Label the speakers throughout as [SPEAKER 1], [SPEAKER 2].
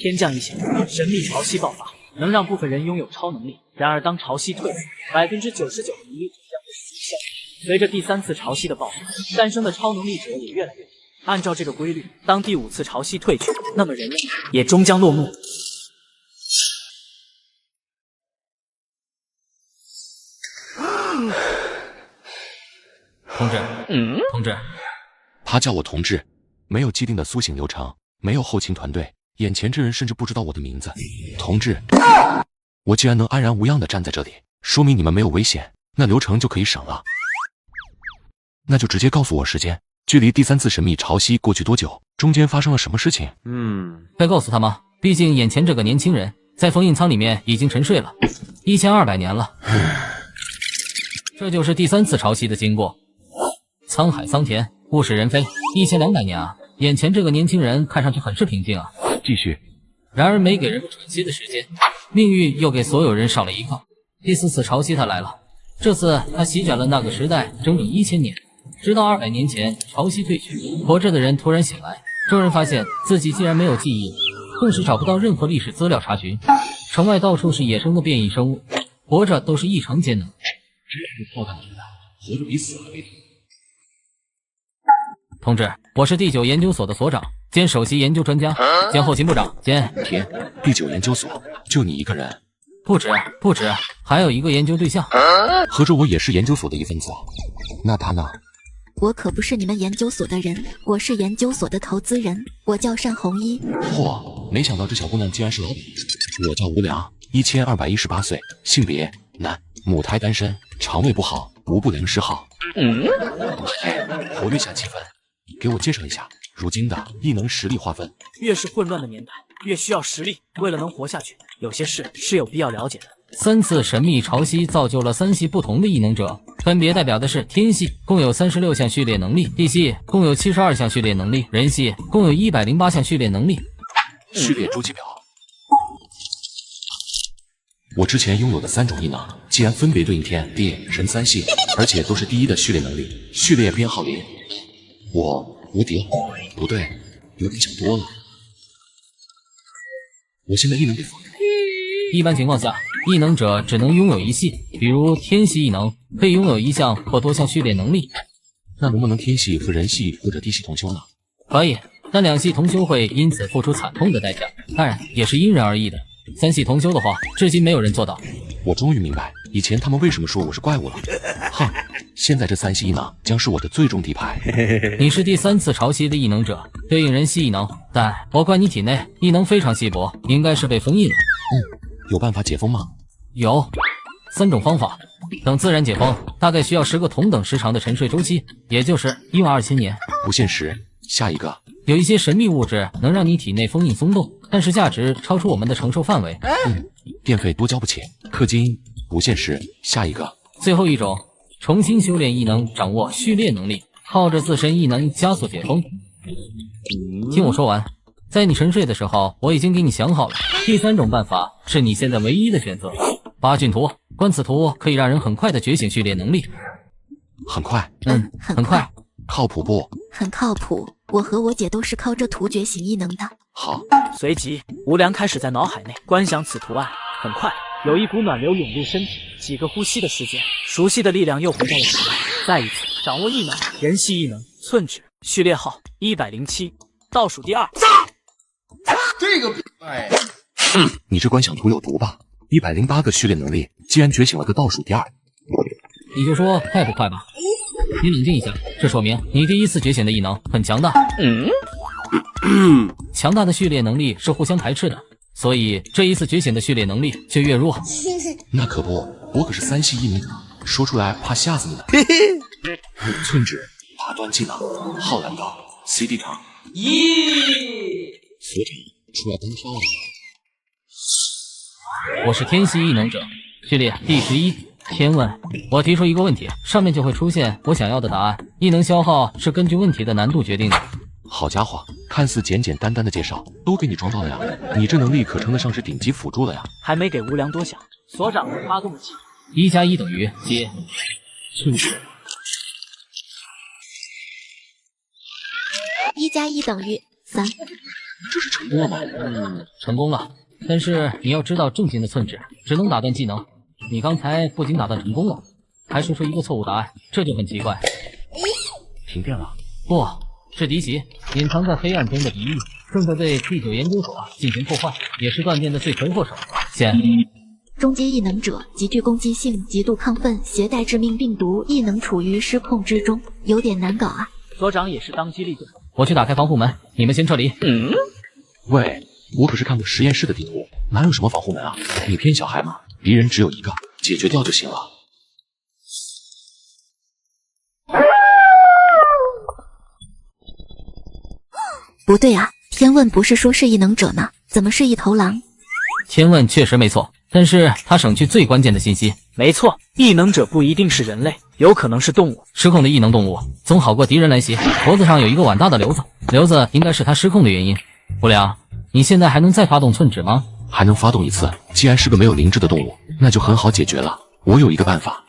[SPEAKER 1] 天降异象，神秘潮汐爆发，能让部分人拥有超能力。然而，当潮汐退去，99%的能力将会消失。随着第3次潮汐的爆发，诞生的超能力者也越来越多。按照这个规律，当第5次潮汐退去，那么人类也终将落幕。
[SPEAKER 2] 同志，他叫我同志，没有既定的苏醒流程，没有后勤团队。眼前这人甚至不知道我的名字，同志，我既然能安然无恙地站在这里，说明你们没有危险，那流程就可以省了。那就直接告诉我时间，距离第3次神秘潮汐过去多久？中间发生了什么事情？
[SPEAKER 3] 该告诉他吗？毕竟眼前这个年轻人在封印舱里面已经沉睡了1200年了。这就是第3次潮汐的经过。沧海桑田，物是人非，1200年啊！眼前这个年轻人看上去很是平静啊。
[SPEAKER 2] 继续。
[SPEAKER 3] 然而没给人们喘息的时间，命运又给所有人上了一课。第4次潮汐它来了，这次它席卷了那个时代整整1000年，直到200年前潮汐退去，活着的人突然醒来，众人发现自己竟然没有记忆，更是找不到任何历史资料查询。城外到处是野生的变异生物，活着都是异常艰难。
[SPEAKER 2] 这是炮弹的时代，活着比死还悲痛。
[SPEAKER 3] 同志，我是第9研究所的所长兼首席研究专家兼后勤部长兼。
[SPEAKER 2] 天，第9研究所就你一个人？
[SPEAKER 3] 不止，还有一个研究对象。
[SPEAKER 2] 合着我也是研究所的一份子。那他呢？
[SPEAKER 4] 我可不是你们研究所的人，我是研究所的投资人，我叫单红衣。
[SPEAKER 2] 嚯，没想到这小姑娘竟然是老板。我叫吴良，1218岁，性别男，母胎单身，肠胃不好，无不良嗜好。活跃下气氛。给我介绍一下如今的异能实力划分。
[SPEAKER 1] 越是混乱的年代，越需要实力。为了能活下去，有些事是有必要了解的。
[SPEAKER 3] 3次神秘潮汐造就了3系不同的异能者，分别代表的是天系共有36项序列能力，地系共有72项序列能力，人系共有108项序列能力。
[SPEAKER 2] 序列周期表。我之前拥有的3种异能，既然分别对应天地人3系，而且都是第1的序列能力，序列编号0。我无敌了？不对，有点想多了。我现在异能被否定。
[SPEAKER 3] 一般情况下，异能者只能拥有一系，比如天系异能可以拥有1项或多项序列能力。
[SPEAKER 2] 那能不能天系和人系或者地系同修呢？
[SPEAKER 3] 可以，但2系同修会因此付出惨痛的代价，当然也是因人而异的。3系同修的话，至今没有人做到。
[SPEAKER 2] 我终于明白以前他们为什么说我是怪物了。哼，现在这3系异能将是我的最终底牌。
[SPEAKER 3] 你是第3次潮汐的异能者，对应人系异能，但我观你体内异能非常稀薄，应该是被封印了。
[SPEAKER 2] 有办法解封吗？
[SPEAKER 3] 有3种方法，等自然解封，大概需要10个同等时长的沉睡周期，也就是12000年。
[SPEAKER 2] 不现实。下一个。
[SPEAKER 3] 有一些神秘物质能让你体内封印松动，但是价值超出我们的承受范围。
[SPEAKER 2] 电费多交不起。氪金。不现实。下一个。
[SPEAKER 3] 最后一种，重新修炼异能，掌握序列能力，靠着自身异能加速解封。听我说完，在你沉睡的时候，我已经给你想好了。第3种办法是你现在唯一的选择。八骏图，观此图可以让人很快的觉醒序列能力。
[SPEAKER 2] 很快？
[SPEAKER 3] 很快。
[SPEAKER 2] 靠谱不？
[SPEAKER 4] 很靠谱，我和我姐都是靠这图觉醒异能的。
[SPEAKER 2] 好。
[SPEAKER 1] 随即，吴良开始在脑海内观想此图案。很快，有一股暖流涌入身体，几个呼吸的时间，熟悉的力量又回到了体内。再一次掌握异能，人系异能，寸指，序列号107，倒数第2。
[SPEAKER 5] 这个
[SPEAKER 2] 你这观想图有毒吧？108个序列能力，竟然觉醒了个倒数第2。
[SPEAKER 3] 你就说快不快吧？你冷静一下，这说明你第1次觉醒的异能很强大。强大的序列能力是互相排斥的，所以这一次觉醒的序列能力却越弱。
[SPEAKER 2] 那可不，我可是3系异能者，说出来怕吓死你呢。寸指，爬端技能，浩然高 ，CD 长。所长出来单挑了。
[SPEAKER 3] 我是天系异能者，序列第11。天问，我提出一个问题，上面就会出现我想要的答案。异能消耗是根据问题的难度决定的。
[SPEAKER 2] 好家伙，看似简简单单的介绍，都给你装到了呀！你这能力可称得上是顶级辅助了呀！
[SPEAKER 1] 还没给吴良多想，所长发动了计
[SPEAKER 3] 1加1等于接。
[SPEAKER 2] 顺序
[SPEAKER 4] 1加1等于3。
[SPEAKER 2] 这是成功了吗？
[SPEAKER 3] 成功了，但是你要知道正经的寸指只能打断技能，你刚才不仅打断成功了，还说出一个错误答案，这就很奇怪。
[SPEAKER 2] 停电了。
[SPEAKER 3] 不是敌袭，隐藏在黑暗中的敌意，正在对第9研究所进行破坏，也是断电的罪魁祸首。现
[SPEAKER 4] 终结异能者极具攻击性，极度亢奋，携带致命病毒，异能处于失控之中，有点难搞啊。
[SPEAKER 1] 所长也是当机立断，
[SPEAKER 3] 我去打开防护门，你们先撤离。
[SPEAKER 2] 喂，我可是看过实验室的地图，哪有什么防护门啊？你骗小孩吗？敌人只有一个，解决掉就行了。
[SPEAKER 4] 不对啊，天问不是说是异能者吗？怎么是一头狼？
[SPEAKER 3] 天问确实没错，但是他省去最关键的信息。
[SPEAKER 1] 没错，异能者不一定是人类，有可能是动物。
[SPEAKER 3] 失控的异能动物总好过敌人来袭。脖子上有一个碗大的瘤子，瘤子应该是他失控的原因。无良，你现在还能再发动寸指吗？
[SPEAKER 2] 还能发动一次。既然是个没有灵智的动物，那就很好解决了。我有一个办法。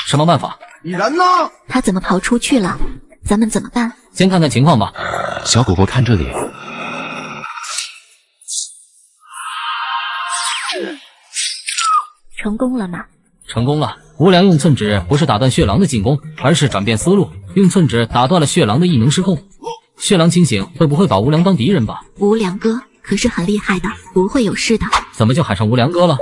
[SPEAKER 3] 什么办法？
[SPEAKER 5] 你人呢？
[SPEAKER 4] 他怎么跑出去了？咱们怎么办？
[SPEAKER 3] 先看看情况吧。
[SPEAKER 2] 小狗狗看这里。
[SPEAKER 4] 成功了吗？
[SPEAKER 3] 成功了。无良用寸指不是打断血狼的进攻，而是转变思路，用寸指打断了血狼的异能失控。血狼清醒，会不会把无良当敌人吧？
[SPEAKER 4] 无良哥可是很厉害的，不会有事的。
[SPEAKER 3] 怎么就喊上无良哥了？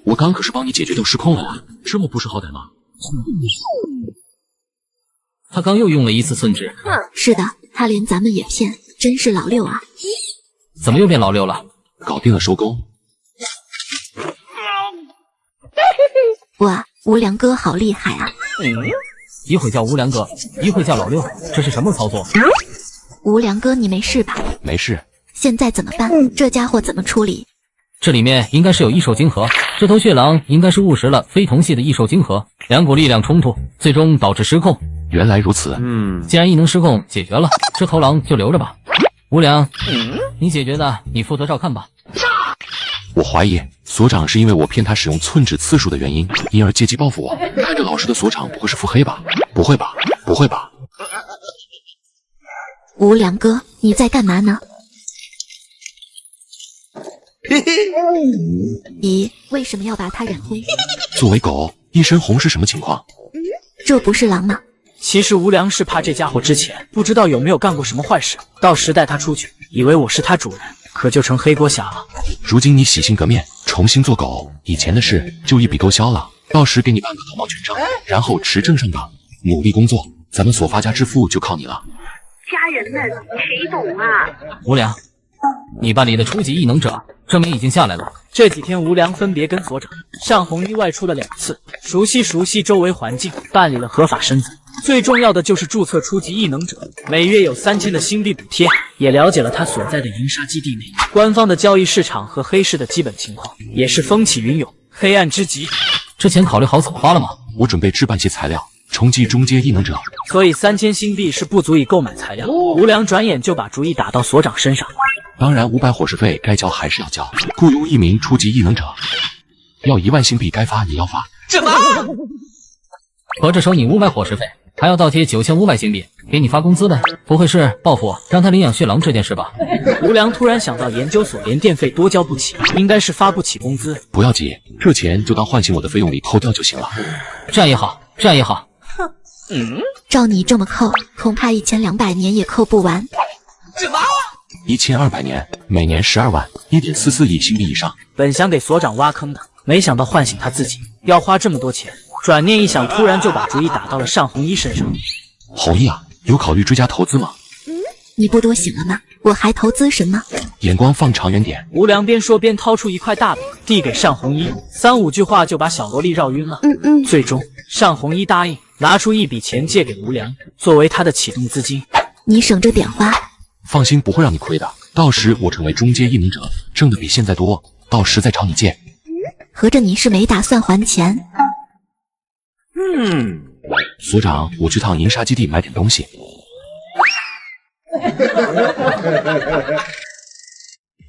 [SPEAKER 2] 我刚可是帮你解决掉失控了啊，这么不识好歹吗？
[SPEAKER 3] 他刚又用了一次寸指。
[SPEAKER 4] 是的，他连咱们也骗，真是老六啊！
[SPEAKER 3] 怎么又变老六了？
[SPEAKER 2] 搞定了，收工。
[SPEAKER 4] 哇，无良哥好厉害啊！
[SPEAKER 3] 一会叫无良哥，一会叫老六，这是什么操作？
[SPEAKER 4] 无良哥，你没事吧？
[SPEAKER 2] 没事。
[SPEAKER 4] 现在怎么办？这家伙怎么处理？
[SPEAKER 3] 这里面应该是有异兽晶核，这头血狼应该是误食了非同系的异兽晶核，两股力量冲突，最终导致失控。
[SPEAKER 2] 原来如此。
[SPEAKER 3] 既然异能失控解决了，这头狼就留着吧。无良，你解决的，你负责照看吧。
[SPEAKER 2] 我怀疑所长是因为我骗他使用寸指次数的原因，因而借机报复我。看着老实的所长不会是腹黑吧？不会吧？不会吧？
[SPEAKER 4] 无良哥，你在干嘛呢？咦，为什么要把它染灰？
[SPEAKER 2] 作为狗，一身红是什么情况？
[SPEAKER 4] 这不是狼吗？
[SPEAKER 1] 其实无良是怕这家伙之前不知道有没有干过什么坏事，到时带他出去，以为我是他主人，可就成黑锅侠了。
[SPEAKER 2] 如今你洗心革面，重新做狗，以前的事就一笔勾销了。到时给你办个头毛全章，然后持证上岗，努力工作，咱们所发家致富就靠你了。
[SPEAKER 6] 家人们，谁懂啊？
[SPEAKER 3] 无良，你办理的初级异能者证明已经下来了。
[SPEAKER 1] 这几天无良分别跟所长单红衣外出了2次，熟悉周围环境，办理了合法身份。最重要的就是注册初级异能者，每月有3000的新币补贴，也了解了他所在的银沙基地内官方的交易市场和黑市的基本情况，也是风起云涌，黑暗之极。
[SPEAKER 3] 之前考虑好怎么花了吗？
[SPEAKER 2] 我准备置办些材料，冲击中阶异能者，
[SPEAKER 1] 所以3000新币是不足以购买材料。无良转眼就把主意打到所长身上。
[SPEAKER 2] 当然500伙食费该交还是要交，雇佣1名初级异能者，要1万新币该发也要发。
[SPEAKER 1] 什么？
[SPEAKER 3] 合着收你500伙食费，还要倒贴9500新币给你发工资呗？不会是报复让他领养血狼这件事吧？
[SPEAKER 1] 无良突然想到研究所连电费多交不起，应该是发不起工资。
[SPEAKER 2] 不要急，这钱就当唤醒我的费用里扣掉就行了。
[SPEAKER 3] 这样也好，这样也好。
[SPEAKER 4] 照你这么扣，恐怕1200年也扣不完。
[SPEAKER 1] 什么
[SPEAKER 2] ？1200年，每年12万，1.44亿新币以上。
[SPEAKER 1] 本想给所长挖坑的，没想到唤醒他自己要花这么多钱。转念一想，突然就把主意打到了单红衣身上。
[SPEAKER 2] 红衣啊，有考虑追加投资吗？
[SPEAKER 4] 你不多醒了吗？我还投资什么？
[SPEAKER 2] 眼光放长远点。
[SPEAKER 1] 无良边说边掏出一块大饼，递给单红衣，3-5句话就把小萝莉绕晕了。最终单红衣答应拿出一笔钱借给无良，作为他的启动资金。
[SPEAKER 4] 你省着点花。
[SPEAKER 2] 放心，不会让你亏的。到时我成为中阶异能者，挣的比现在多，到时再找你借。
[SPEAKER 4] 合着你是没打算还钱？
[SPEAKER 2] 所长，我去趟银沙基地买点东西。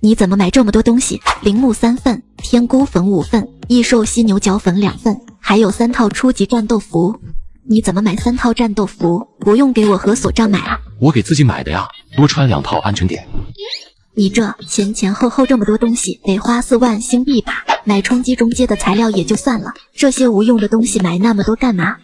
[SPEAKER 4] 你怎么买这么多东西？铃木3份，天菇粉5份，异兽犀牛角粉2份，还有3套初级战斗服。你怎么买3套战斗服？不用给我和所长买啊？
[SPEAKER 2] 我给自己买的呀，多穿2套安全点。
[SPEAKER 4] 你这前后这么多东西，得花4万星币吧？买冲击中阶的材料也就算了，这些无用的东西买那么多干嘛？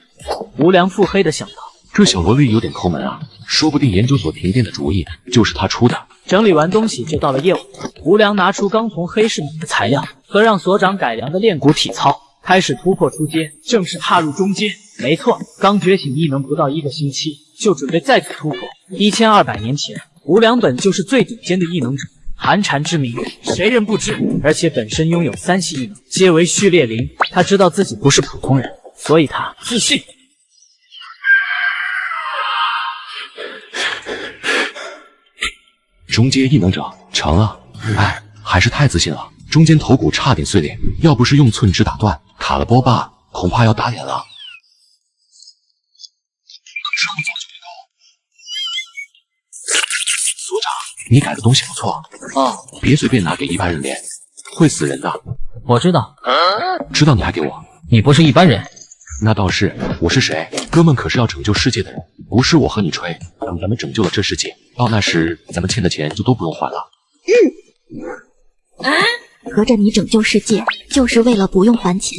[SPEAKER 1] 无良腹黑的想到，
[SPEAKER 2] 这小萝莉有点抠门啊，说不定研究所停电的主意就是她出的。
[SPEAKER 1] 整理完东西就到了业务，无良拿出刚从黑市买的材料和让所长改良的练骨体操，开始突破出阶，正式踏入中阶。没错，刚觉醒异能不到1个星期，就准备再次突破。1200年前，无良本就是最顶尖的异能者，寒蝉之名谁人不知？而且本身拥有3系异能，皆为序列0。他知道自己不是普通人，所以他自信。
[SPEAKER 2] 中阶异能者成了，哎，还是太自信了，中间头骨差点碎裂，要不是用寸指打断，卡了波霸恐怕要打脸了。所长，你改的东西不错
[SPEAKER 3] 哦，
[SPEAKER 2] 别随便拿给一般人练，会死人的。
[SPEAKER 3] 我知道，
[SPEAKER 2] 知道你还给我？
[SPEAKER 3] 你不是一般人。
[SPEAKER 2] 那倒是，我是谁？哥们可是要拯救世界的人，不是我和你吹。等咱们拯救了这世界，到那时咱们欠的钱就都不用还了。
[SPEAKER 4] 合着你拯救世界，就是为了不用还钱？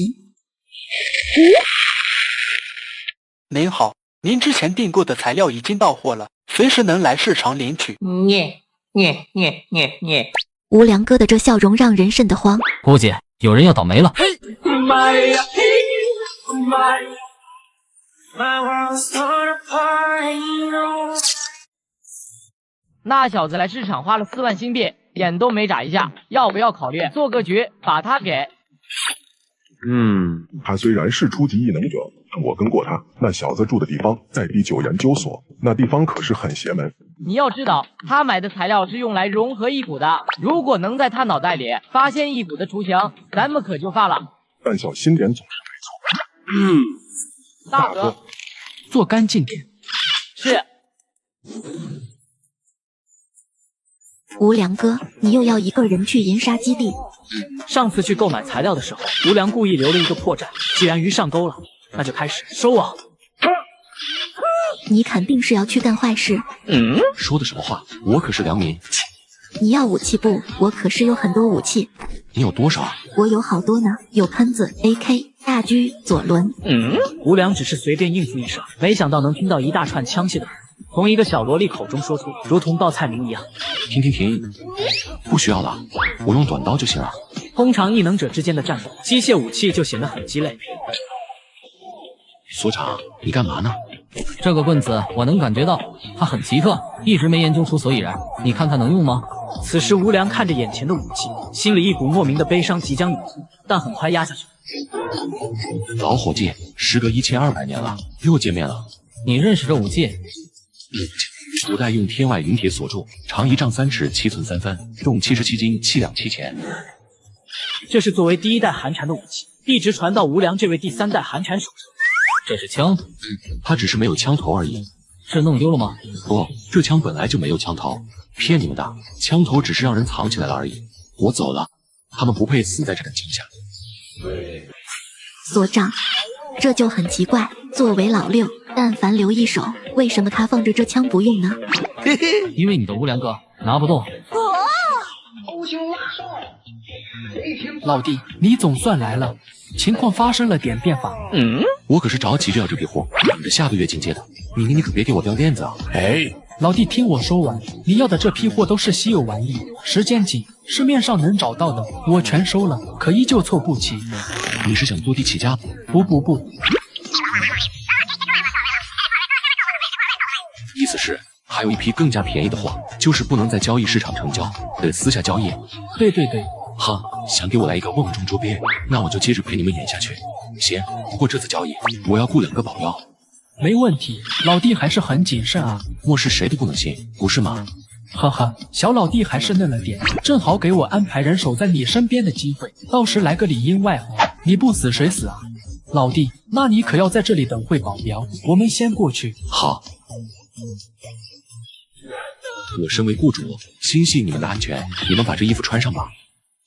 [SPEAKER 7] 您好，您之前订购的材料已经到货了，随时能来市场领取。
[SPEAKER 4] 无良哥的这笑容让人瘆得慌。
[SPEAKER 3] 估计有人要倒霉了。
[SPEAKER 8] 那小子来市场花了4万星币，眼都没眨一下，要不要考虑做个局把他给？
[SPEAKER 9] 他虽然是初级异能者，但我跟过他。那小子住的地方在第9研究所，那地方可是很邪门。
[SPEAKER 8] 你要知道，他买的材料是用来融合异骨的，如果能在他脑袋里发现异骨的雏形，咱们可就发了。
[SPEAKER 9] 但小心点总是没错。
[SPEAKER 8] 大哥，
[SPEAKER 10] 做干净点。
[SPEAKER 8] 是。
[SPEAKER 4] 无良哥，你又要一个人去银沙基地？
[SPEAKER 1] 上次去购买材料的时候，无良故意留了一个破绽，既然鱼上钩了，那就开始收网。
[SPEAKER 4] 你肯定是要去干坏事。
[SPEAKER 2] 说的什么话？我可是良民。
[SPEAKER 4] 你要武器不？我可是有很多武器。
[SPEAKER 2] 你有多少？
[SPEAKER 4] 我有好多呢，有喷子、AK、大狙、左轮。
[SPEAKER 1] 无良只是随便应付一声，没想到能听到一大串枪械的从一个小萝莉口中说出，如同报菜名一样。
[SPEAKER 2] 停，不需要了，我用短刀就行了。
[SPEAKER 1] 通常异能者之间的战斗，机械武器就显得很鸡肋。
[SPEAKER 2] 所长，你干嘛呢？
[SPEAKER 3] 这个棍子我能感觉到，它很奇特，一直没研究出所以然。你看它能用吗？
[SPEAKER 1] 此时无良看着眼前的武器，心里一股莫名的悲伤即将涌出，但很快压下去。
[SPEAKER 2] 老伙计，时隔1200年了，又见面了。
[SPEAKER 3] 你认识这武器？
[SPEAKER 2] 古代用天外云铁锁住，长1丈3尺7寸3分，重77斤7两7钱。
[SPEAKER 1] 这是作为第1代寒蝉的武器，一直传到无良这位第3代寒蝉手上。
[SPEAKER 3] 这是枪，
[SPEAKER 2] 他只是没有枪头而已。
[SPEAKER 3] 是弄丢了吗？
[SPEAKER 2] 不，这枪本来就没有枪头，骗你们的，枪头只是让人藏起来了而已。我走了，他们不配死在这杆枪下。
[SPEAKER 4] 所长，这就很奇怪，作为老六，但凡留一手，为什么他放着这枪不用呢？
[SPEAKER 3] 因为你的无良哥拿不动。
[SPEAKER 10] 老弟，你总算来了，情况发生了点变化。
[SPEAKER 2] 我可是着急就要这批货，等着下个月进阶的。你可别给我掉链子啊！
[SPEAKER 10] 老弟，听我说完，你要的这批货都是稀有玩意，时间紧，市面上能找到的我全收了，可依旧凑不齐。
[SPEAKER 2] 你是想坐地起价？
[SPEAKER 10] 不，
[SPEAKER 2] 意思是还有一批更加便宜的货，就是不能在交易市场成交，得私下交易。
[SPEAKER 10] 对。
[SPEAKER 2] 哈，想给我来一个瓮中捉鳖，那我就接着陪你们演下去。行，不过这次交易我要雇2个保镖。
[SPEAKER 10] 没问题，老弟还是很谨慎啊。
[SPEAKER 2] 末世谁都不能信，不是吗？
[SPEAKER 10] 哈哈，小老弟还是嫩了点，正好给我安排人守在你身边的机会，到时来个里应外合，你不死谁死啊？老弟，那你可要在这里等会保镖，我们先过去。
[SPEAKER 2] 好。我身为雇主，心系你们的安全，你们把这衣服穿上吧。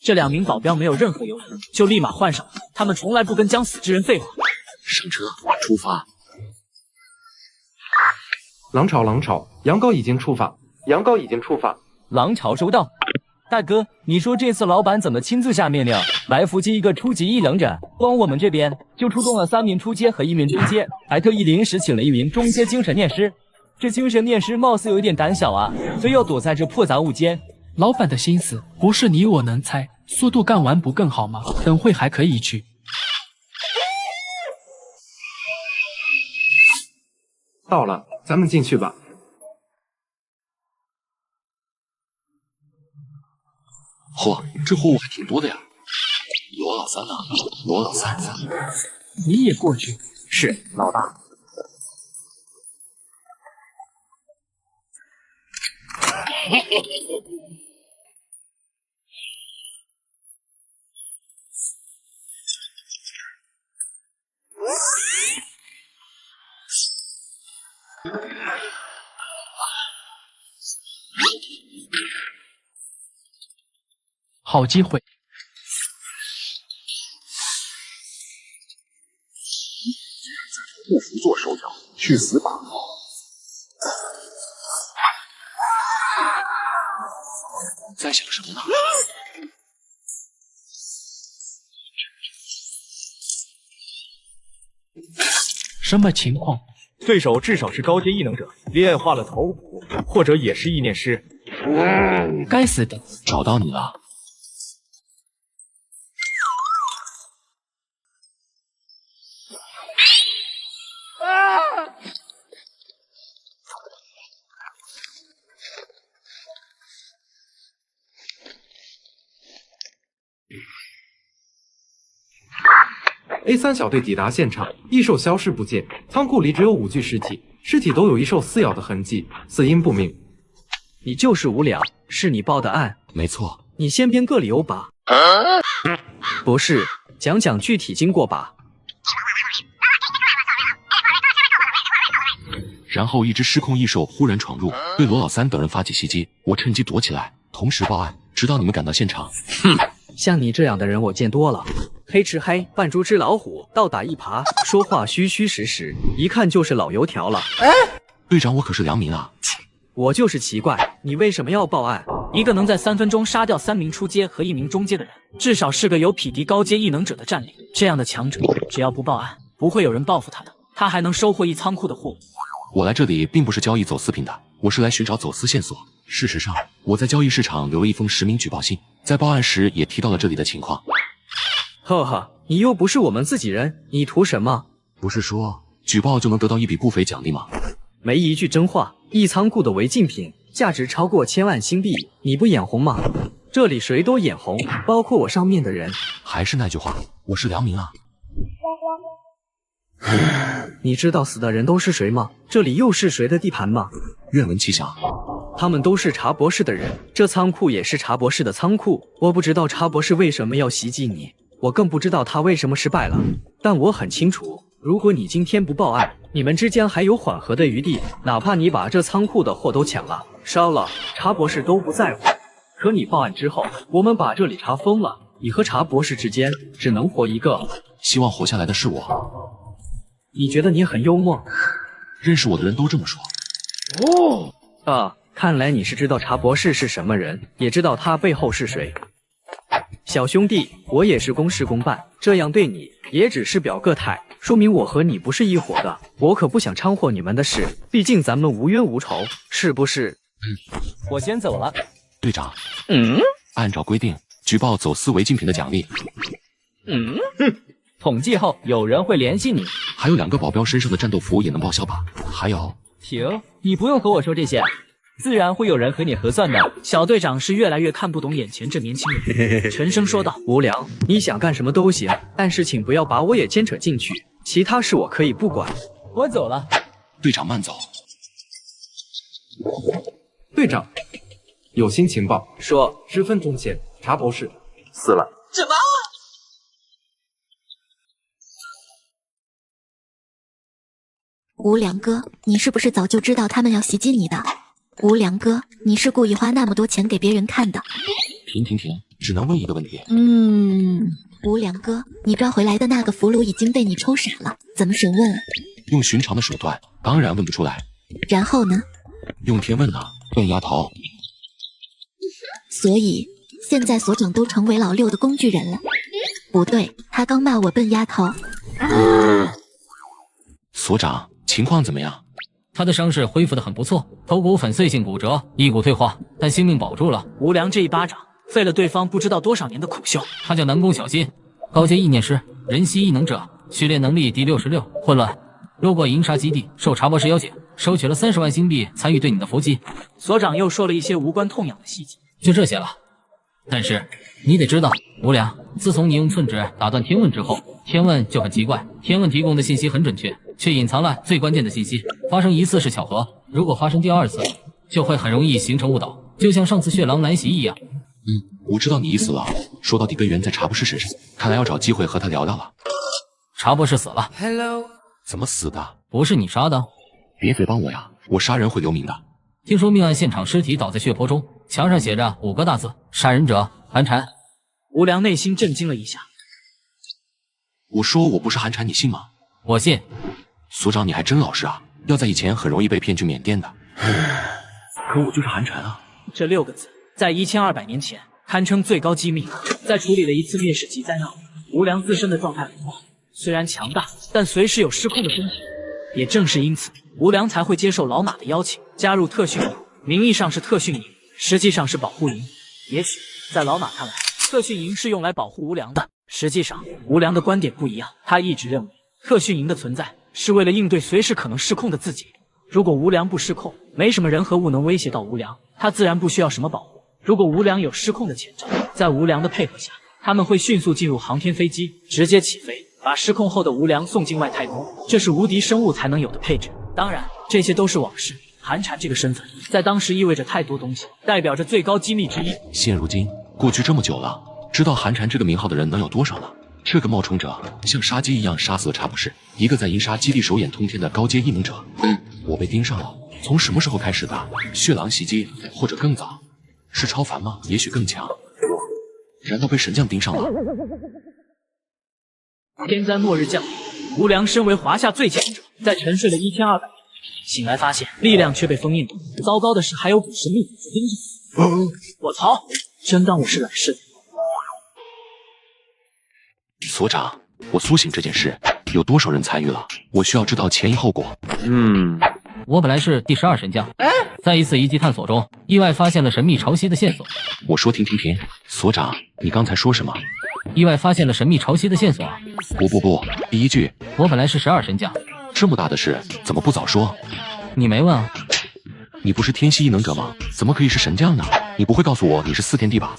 [SPEAKER 1] 这2名保镖没有任何犹豫，就立马换上了。他们从来不跟将死之人废话。
[SPEAKER 2] 上车，出发。
[SPEAKER 11] 狼巢，狼巢，羊羔已经出发，羊羔已经出发。
[SPEAKER 8] 狼巢收到。大哥，你说这次老板怎么亲自下命令来伏击一个初级异能者？光我们这边就出动了3名初阶和1名中阶，还特意临时请了1名中阶精神念师。这精神念师貌似有点胆小啊，非要躲在这破杂物间。
[SPEAKER 10] 老板的心思不是你我能猜，速度干完不更好吗？等会还可以去。
[SPEAKER 11] 到了，咱们进去吧。
[SPEAKER 2] 嚯，这货物还挺多的呀。罗老三呢？罗老三，
[SPEAKER 10] 你也过去。
[SPEAKER 1] 是，老大。
[SPEAKER 10] 好机会！
[SPEAKER 9] 护符做手脚，去死吧！
[SPEAKER 2] 在想什么呢？
[SPEAKER 10] 什么情况？
[SPEAKER 12] 对手至少是高阶异能者，炼化了头骨，或者也是意念师。
[SPEAKER 10] 该死的！
[SPEAKER 2] 找到你了。
[SPEAKER 11] A3小队抵达现场，异兽消失不见，仓库里只有5具尸体，尸体都有异兽撕咬的痕迹，死因不明。
[SPEAKER 13] 你就是无良，是你报的案？
[SPEAKER 2] 没错。
[SPEAKER 13] 你先编个理由吧。不是，讲讲具体经过吧。
[SPEAKER 2] 然后一只失控异兽忽然闯入，对罗老三等人发起袭击，我趁机躲起来，同时报案，直到你们赶到现场。
[SPEAKER 13] 哼，像你这样的人我见多了。黑吃黑，扮猪吃老虎，倒打一耙，说话虚虚实实，一看就是老油条了。
[SPEAKER 2] 队长，我可是良民啊！
[SPEAKER 13] 我就是奇怪，你为什么要报案？
[SPEAKER 1] 一个能在3分钟杀掉3名初阶和1名中阶的人，至少是个有匹敌高阶异能者的战力。这样的强者，只要不报案，不会有人报复他的。他还能收获一仓库的货物。
[SPEAKER 2] 我来这里并不是交易走私品的，我是来寻找走私线索。事实上，我在交易市场留了一封实名举报信，在报案时也提到了这里的情况。
[SPEAKER 13] 呵呵，你又不是我们自己人，你图什么？
[SPEAKER 2] 不是说举报就能得到一笔不菲奖励吗？
[SPEAKER 13] 没一句真话。一仓库的违禁品价值超过1000万新币，你不眼红吗？这里谁都眼红，包括我上面的人。
[SPEAKER 2] 还是那句话，我是良民啊。
[SPEAKER 13] 你知道死的人都是谁吗？这里又是谁的地盘吗？
[SPEAKER 2] 愿闻其详。
[SPEAKER 13] 他们都是茶博士的人，这仓库也是茶博士的仓库。我不知道茶博士为什么要袭击你，我更不知道他为什么失败了。但我很清楚，如果你今天不报案，你们之间还有缓和的余地。哪怕你把这仓库的货都抢了、烧了，茶博士都不在乎。可你报案之后，我们把这里查封了，你和茶博士之间只能活一个。
[SPEAKER 2] 希望活下来的是我。
[SPEAKER 13] 你觉得你很幽默？
[SPEAKER 2] 认识我的人都这么说。
[SPEAKER 13] 看来你是知道茶博士是什么人，也知道他背后是谁。小兄弟，我也是公事公办，这样对你也只是表个态，说明我和你不是一伙的。我可不想掺和你们的事，毕竟咱们无冤无仇，是不是？
[SPEAKER 8] 我先走了。
[SPEAKER 2] 队长，按照规定举报走私违禁品的奖励。
[SPEAKER 8] 统计后有人会联系你。
[SPEAKER 2] 还有2个保镖身上的战斗服也能报销吧？还有，
[SPEAKER 8] 停，你不用和我说这些。自然会有人和你核算的。
[SPEAKER 1] 小队长是越来越看不懂眼前这年轻人，沉声说道：“
[SPEAKER 13] 无良，你想干什么都行，但是请不要把我也牵扯进去，其他事我可以不管。”
[SPEAKER 8] 我走了。
[SPEAKER 2] 队长慢走。
[SPEAKER 11] 队长，有新情报，
[SPEAKER 13] 说
[SPEAKER 11] 10分钟前茶博士
[SPEAKER 5] 死了。
[SPEAKER 6] 什么？
[SPEAKER 4] 无良哥，你是不是早就知道他们要袭击你的？无良哥，你是故意花那么多钱给别人看的？
[SPEAKER 2] 停，只能问一个问题。
[SPEAKER 4] 无良哥，你抓回来的那个俘虏已经被你抽傻了，怎么审问啊？
[SPEAKER 2] 用寻常的手段，当然问不出来。
[SPEAKER 4] 然后呢？
[SPEAKER 2] 用天问啊，笨丫头。
[SPEAKER 4] 所以现在所长都成为老六的工具人了。不对，他刚骂我笨丫头。
[SPEAKER 2] 所长，情况怎么样？
[SPEAKER 3] 他的伤势恢复得很不错，头骨粉碎性骨折，一骨退化，但性命保住了。
[SPEAKER 1] 无良这一巴掌废了对方不知道多少年的苦修。
[SPEAKER 3] 他叫南宫小新，高阶意念师，人系异能者，序列能力第66。混乱，路过银沙基地，受茶博士邀请，收取了30万星币参与对你的伏击。
[SPEAKER 1] 所长又说了一些无关痛痒的细节，
[SPEAKER 3] 就这些了。但是你得知道，无良，自从你用寸指打断天问之后，天问就很奇怪，天问提供的信息很准确，却隐藏了最关键的信息。发生一次是巧合，如果发生第二次，就会很容易形成误导，就像上次血狼南袭一样。
[SPEAKER 2] 我知道你意思了。说到底根源在茶博士身上，看来要找机会和他聊聊了。
[SPEAKER 3] 茶博士死了。
[SPEAKER 2] 怎么死的？
[SPEAKER 3] 不是你杀的。
[SPEAKER 2] 别诽谤我呀，我杀人会留名的。
[SPEAKER 3] 听说命案现场尸体倒在血泊中，墙上写着5个大字：杀人者寒蝉。
[SPEAKER 1] 无良内心震惊了一下。
[SPEAKER 2] 我说我不是寒蝉，你信吗？
[SPEAKER 3] 我信。
[SPEAKER 2] 所长你还真老实啊，要在以前很容易被骗去缅甸的。可我就是寒蝉啊。
[SPEAKER 1] 这6个字在1200年前堪称最高机密。在处理了一次灭世级灾难后，无良自身的状态很好，虽然强大，但随时有失控的风险。也正是因此，无良才会接受老马的邀请，加入特训营。名义上是特训营，实际上是保护营。也许在老马看来，特训营是用来保护无良的。实际上，无良的观点不一样，他一直认为特训营的存在是为了应对随时可能失控的自己。如果无良不失控，没什么人和物能威胁到无良，他自然不需要什么保护。如果无良有失控的前兆，在无良的配合下，他们会迅速进入航天飞机，直接起飞，把失控后的无良送进外太空。这是无敌生物才能有的配置。当然，这些都是往事。寒蝉这个身份，在当时意味着太多东西，代表着最高机密之一。
[SPEAKER 2] 现如今，过去这么久了，知道寒蝉这个名号的人能有多少呢？这个冒充者像杀鸡一样杀死了茶博士，一个在银沙基地手眼通天的高阶异能者。我被盯上了。从什么时候开始的？血狼袭击，或者更早？是超凡吗？也许更强。难道被神将盯上了？
[SPEAKER 1] 天灾末日降临，无良身为华夏最强者，在沉睡了1200年，醒来发现力量却被封印了。糟糕的是，还有股神秘组织盯着。我操！真当我是来世的？
[SPEAKER 2] 所长，我苏醒这件事有多少人参与了？我需要知道前因后果。
[SPEAKER 3] 我本来是第12神将，在一次遗迹探索中，意外发现了神秘潮汐的线索。
[SPEAKER 2] 我说停，所长，你刚才说什么？
[SPEAKER 3] 意外发现了神秘潮汐的线索。
[SPEAKER 2] 不，第一句。
[SPEAKER 3] 我本来是12神将，
[SPEAKER 2] 这么大的事怎么不早说？
[SPEAKER 3] 你没问啊？
[SPEAKER 2] 你不是天系异能者吗？怎么可以是神将呢？你不会告诉我你是4天帝吧？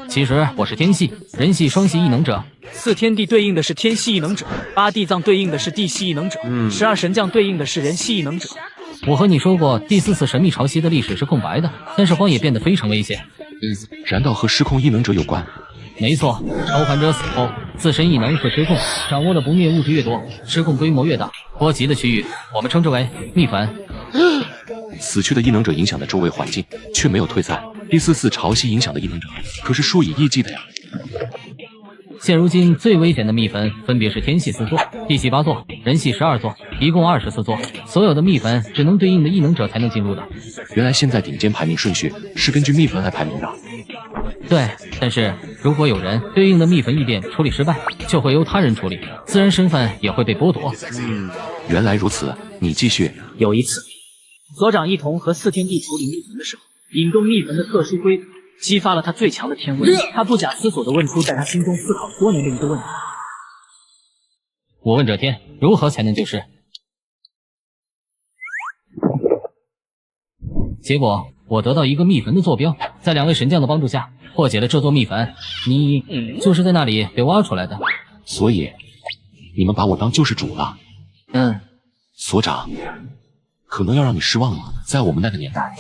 [SPEAKER 3] 其实我是天系、人系双系异能者。
[SPEAKER 1] 4天地对应的是天系异能者，8地藏对应的是地系异能者，12神将对应的是人系异能者。
[SPEAKER 3] 我和你说过，第4次神秘潮汐的历史是空白的，但是荒野变得非常危险。
[SPEAKER 2] 难道和失控异能者有关？
[SPEAKER 3] 没错，超凡者死后，自身异能会失控，掌握的不灭物质越多，失控规模越大，波及的区域我们称之为秘坟。
[SPEAKER 2] 死去的异能者影响的周围环境却没有退散，第4次潮汐影响的异能者可是数以亿计的呀。
[SPEAKER 3] 现如今最危险的秘坟分别是天系4座、地系8座、人系12座，一共24座。所有的秘坟只能对应的异能者才能进入的。
[SPEAKER 2] 原来现在顶尖排名顺序是根据秘坟来排名的。
[SPEAKER 3] 对，但是如果有人对应的秘坟异变处理失败，就会由他人处理，自然身份也会被剥夺。
[SPEAKER 2] 原来如此，你继续。
[SPEAKER 1] 有一次，所长一同和4天地处理秘坟的时候，引动秘坟的特殊规则，激发了他最强的天问。他不假思索地问出在他心中思考多年的一个问题：
[SPEAKER 3] 我问这天，如何才能救世？结果我得到一个秘坟的坐标，在2位神将的帮助下破解了这座秘坟。你就是在那里被挖出来的。
[SPEAKER 2] 所以你们把我当救世主了？所长，可能要让你失望了。在我们那个年代，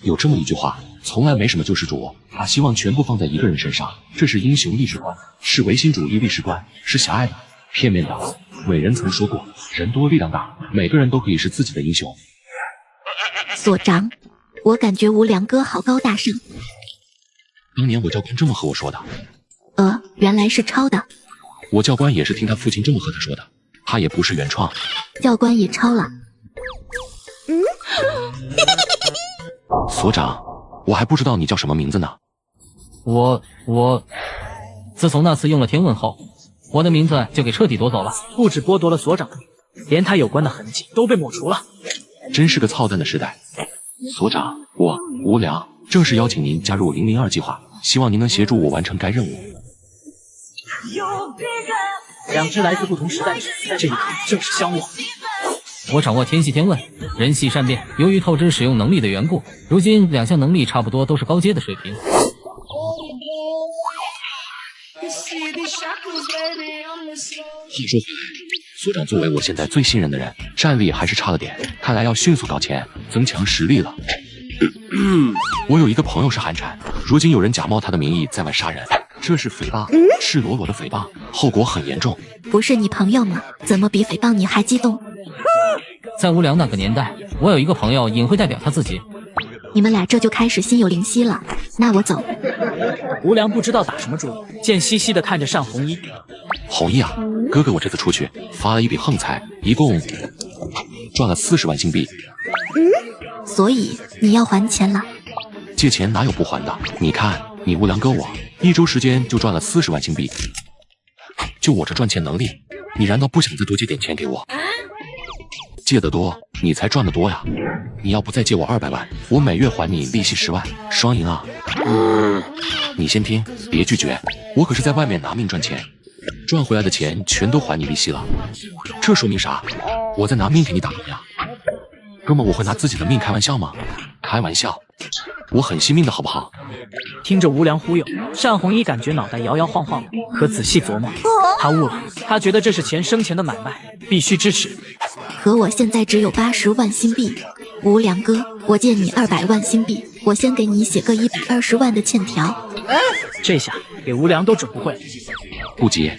[SPEAKER 2] 有这么一句话：从来没什么救世主，把希望全部放在一个人身上。这是英雄历史观，是唯心主义历史观，是狭隘的、片面的。伟人曾说过，人多力量大，每个人都可以是自己的英雄。
[SPEAKER 4] 所长，我感觉无良哥好高大上。
[SPEAKER 2] 当年我教官这么和我说的。
[SPEAKER 4] 原来是抄的。
[SPEAKER 2] 我教官也是听他父亲这么和他说的，他也不是原创。
[SPEAKER 4] 教官也抄了。
[SPEAKER 2] 所长，我还不知道你叫什么名字呢。
[SPEAKER 3] 我自从那次用了天问后，我的名字就给彻底夺走了。
[SPEAKER 1] 不止剥夺了所长的名字，连他有关的痕迹都被抹除了。
[SPEAKER 2] 真是个操蛋的时代。所长，我无良正式邀请您加入002计划，希望您能协助我完成该任务。
[SPEAKER 1] 两只来自不同时代的人，在这一刻正式相望。
[SPEAKER 3] 我掌握天系天问，人系善变。由于透支使用能力的缘故，如今两项能力差不多都是高阶的水平。
[SPEAKER 2] 话说回来，所长作为我现在最信任的人，战力还是差了点，看来要迅速搞钱，增强实力了。我有一个朋友是寒蝉，如今有人假冒他的名义在外杀人，这是诽谤，赤裸裸的诽谤，后果很严重。
[SPEAKER 4] 不是你朋友吗？怎么比诽谤你还激动？
[SPEAKER 3] 在无良那个年代，我有一个朋友隐晦代表他自己。
[SPEAKER 4] 你们俩这就开始心有灵犀了，那我走。
[SPEAKER 1] 无良不知道打什么主意，贱兮兮的看着单红衣。
[SPEAKER 2] 红衣啊，哥哥我这次出去发了一笔横财，一共赚了40万新币。
[SPEAKER 4] 所以你要还钱了？
[SPEAKER 2] 借钱哪有不还的？你看你无良哥我1周时间就赚了40万新币，就我这赚钱能力，你难道不想再多借点钱给我？借得多你才赚得多呀！你要不再借我200万，我每月还你利息10万，双赢啊！你先听，别拒绝，我可是在外面拿命赚钱，赚回来的钱全都还你利息了。这说明啥？我在拿命给你打工呀！哥们，我会拿自己的命开玩笑吗？开玩笑，我很惜命的好不好？
[SPEAKER 1] 听着无良忽悠，单红衣感觉脑袋摇摇晃晃的，可仔细琢磨，他悟了。他觉得这是钱生钱的买卖，必须支持。
[SPEAKER 4] 可我现在只有80万新币，无良哥，我借你200万新币，我先给你写个120万的欠条。
[SPEAKER 1] 这下给无良都整不会了。
[SPEAKER 2] 不急，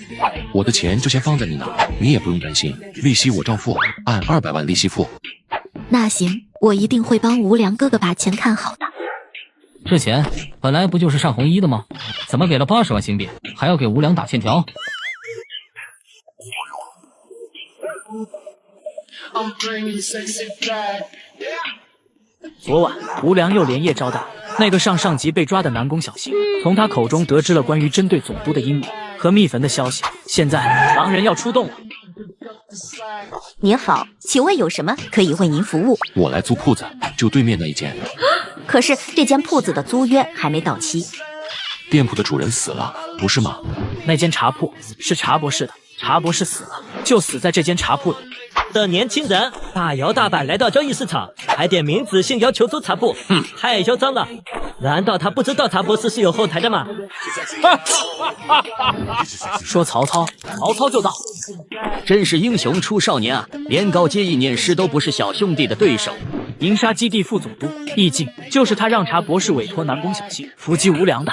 [SPEAKER 2] 我的钱就先放在你那，你也不用担心，利息我照付，按200万利息付。
[SPEAKER 4] 那行，我一定会帮无良哥哥把钱看好的。
[SPEAKER 3] 这钱本来不就是单红衣的吗？怎么给了80万新币，还要给无良打欠条？
[SPEAKER 1] 昨晚无良又连夜招待那个上级被抓的南宫小新，从他口中得知了关于针对总督的阴谋和秘坟的消息。现在狼人要出动了。
[SPEAKER 14] 您好，请问有什么可以为您服务？
[SPEAKER 2] 我来租铺子，就对面那一间。
[SPEAKER 14] 可是这间铺子的租约还没到期。
[SPEAKER 2] 店铺的主人死了，不是吗？
[SPEAKER 1] 那间茶铺是茶博士的，茶博士死了，就死在这间茶铺里。
[SPEAKER 15] 的年轻人大摇大摆来到交易市场，还点名指姓要求租茶铺，太嚣张了！难道他不知道茶博士是有后台的吗？
[SPEAKER 1] 说曹操，曹操就到。
[SPEAKER 15] 真是英雄出少年啊！连高阶意念师都不是小兄弟的对手。
[SPEAKER 1] 银沙基地副总督易静，就是他让茶博士委托南宫小新伏击无良的。